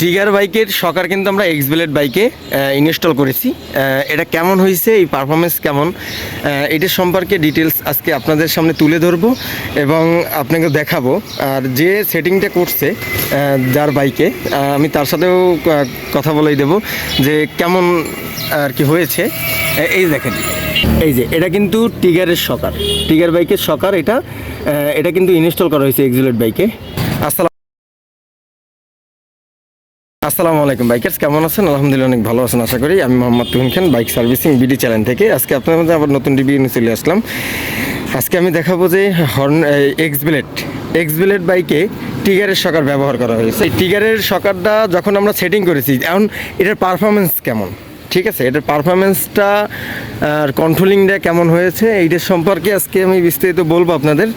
টিগার বাইকের শকার কিন্তু আমরা এক্সব্লেড বাইকে ইনস্টল করেছি। এটা কেমন হয়েছে, এই পারফরমেন্স কেমন, এটার সম্পর্কে ডিটেলস আজকে আপনাদের সামনে তুলে ধরবো এবং আপনাকে দেখাবো। আর যে সেটিংটা করছে যার বাইকে, আমি তার সাথেও কথা বলেই দেবো যে কেমন আর কি হয়েছে। এই দেখেন, এই যে এটা কিন্তু টিগারের শকার, টিগার বাইকের শকার। এটা কিন্তু ইনস্টল করা হয়েছে এক্সব্লেড বাইকে। আসসালামু আলাইকুম বাইকার্স, কেমন আছেন? আলহামদুলিল্লাহ অনেক ভালো আছেন আশা করি। আমি মোহাম্মদ তুহিন খান, বাইক সার্ভিসিং বিডি চ্যানেল থেকে আজকে আপনার মধ্যে আবার নতুন রিভিউ নিয়ে চলে আসলাম। আজকে আমি দেখাবো যে এক্সব্লেড বাইকে টিগারের শকার ব্যবহার করা হয়েছে। এই টিগারের শকারটা যখন আমরা সেটিং করেছি, এখন এটার পারফরমেন্স কেমন, ঠিক আছে, এটার পারফরমেন্সটা আর কন্ট্রোলিংটা কেমন হয়েছে, এইটার সম্পর্কে আজকে আমি বিস্তারিত বলবো আপনাদের।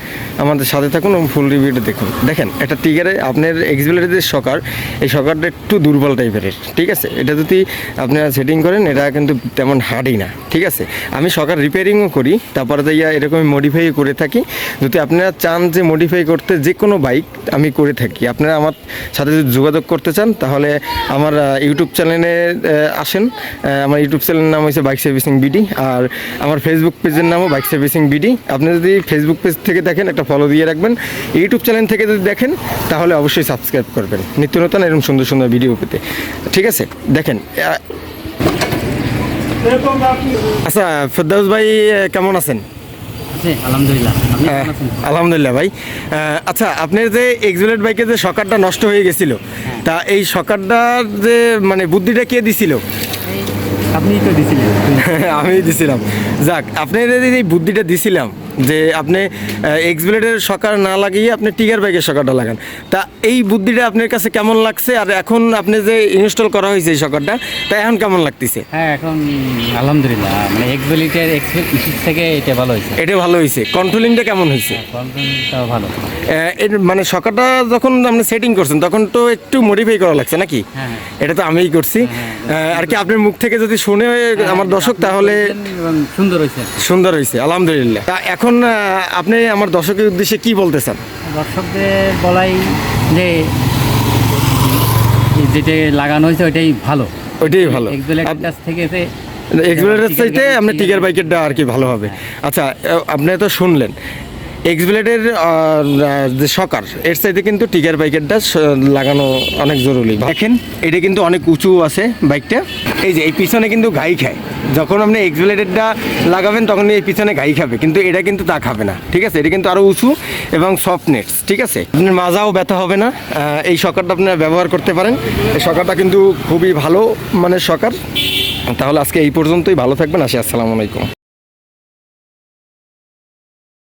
আমাদের সাথে থাকুন এবং ফুল রিভিউটা দেখুন। দেখেন, একটা টিগারে আপনার এক্সব্লেডের যে শকার, এই শকারটা একটু দুর্বল টাইপের, ঠিক আছে। এটা যদি আপনারা সেটিং করেন, এটা কিন্তু তেমন হার্ডই না, ঠিক আছে। আমি শকার রিপেয়ারিংও করি, তারপরে তো এরকমই মডিফাই করে থাকি। যদি আপনারা চান যে মডিফাই করতে, যে কোনো বাইক আমি করে থাকি। আপনারা আমার সাথে যদি যোগাযোগ করতে চান, তাহলে আমার ইউটিউব চ্যানেলে আসেন। আমার ইউটিউব চ্যানেলের নাম হচ্ছে বাইক সার্ভিসিং বিডি, আর আমার ফেসবুক পেজের নামও বাইক সার্ভিসিং বিডি। আপনি যদি ফেসবুক পেজ থেকে দেখেন, একটা ফলো দিয়ে রাখবেন। ইউটিউব চ্যানেল থেকে যদি দেখেন, তাহলে অবশ্যই সাবস্ক্রাইব করবেন নিত্য নতুন এরকম সুন্দর সুন্দর ভিডিও পেতে, ঠিক আছে। দেখেন, আচ্ছা ফেরদৌস ভাই কেমন আছেন? আলহামদুলিল্লাহ ভাই। আচ্ছা, আপনার যে এক্সব্লেড বাইকের যে শকারটা নষ্ট হয়ে গেছিল, তা এই শকারটার যে মানে বুদ্ধিটা কে দিছিল? আপনি তো দিছিলেন। আমি দিছিলাম। যাক, আপনার এই বুদ্ধিটা দিছিলাম যে আপনি এক্সব্লেডের শকার না লাগিয়ে আপনি টিগার বাইকের শকারটা লাগান। তা এই বুদ্ধিটা আপনার কাছে কেমন লাগছে? আর এখন আপনি যে ইনস্টল করা হয়েছে এই শকারটা, তা এখন কেমন লাগতেছে? হ্যাঁ, এখন আলহামদুলিল্লাহ, মানে এক্সব্লেডের থেকে এটা ভালো হয়েছে। এটা ভালো হয়েছে। কন্ট্রোলিংটা কেমন হয়েছে? কন্ট্রোলটাও ভালো। এর মানে শকারটা যখন আপনি সেটিং করছেন, তখন তো একটু মডিফাই করা লাগছে নাকি? হ্যাঁ, এটা তো আমিই করছি। আর কি আপনার মুখ থেকে যদি শুনে আমার দর্শক, তাহলে সুন্দর হয়েছে। সুন্দর হয়েছে, আলহামদুলিল্লাহ। তা এখন আপনি আমার দর্শকের উদ্দেশ্যে কি বলতে চান? দর্শকদের বলাই যে যেটা লাগানো হয়েছে ওইটাই ভালো, ওইটাই ভালো। এক্সব্লেডের কাছ থেকে এক্সব্লেডের চাইতে আপনার টিগার বাইকেরটা আর কি ভালো হবে। আচ্ছা, আপনি তো শুনলেন এক্সব্লেডের যে শকার, এর চাইতে কিন্তু টিগার বাইকেরটা লাগানো অনেক জরুরি। দেখেন, এটা কিন্তু অনেক উঁচু আছে বাইকটা। এই যে এই পিছনে কিন্তু ঘাই খায়, যখন আপনি এক্সব্লেডেরটা লাগাবেন তখন এই পিছনে ঘাই খাবে, কিন্তু এটা কিন্তু তা খাবে না, ঠিক আছে। এটা কিন্তু আরও উঁচু এবং সফটনেস, ঠিক আছে। আপনার মাজাও ব্যথা হবে না। এই শকারটা আপনারা ব্যবহার করতে পারেন। এই শকারটা কিন্তু খুবই ভালো মানের শকার। তাহলে আজকে এই পর্যন্তই, ভালো থাকবেন, আসি, আসসালামু আলাইকুম।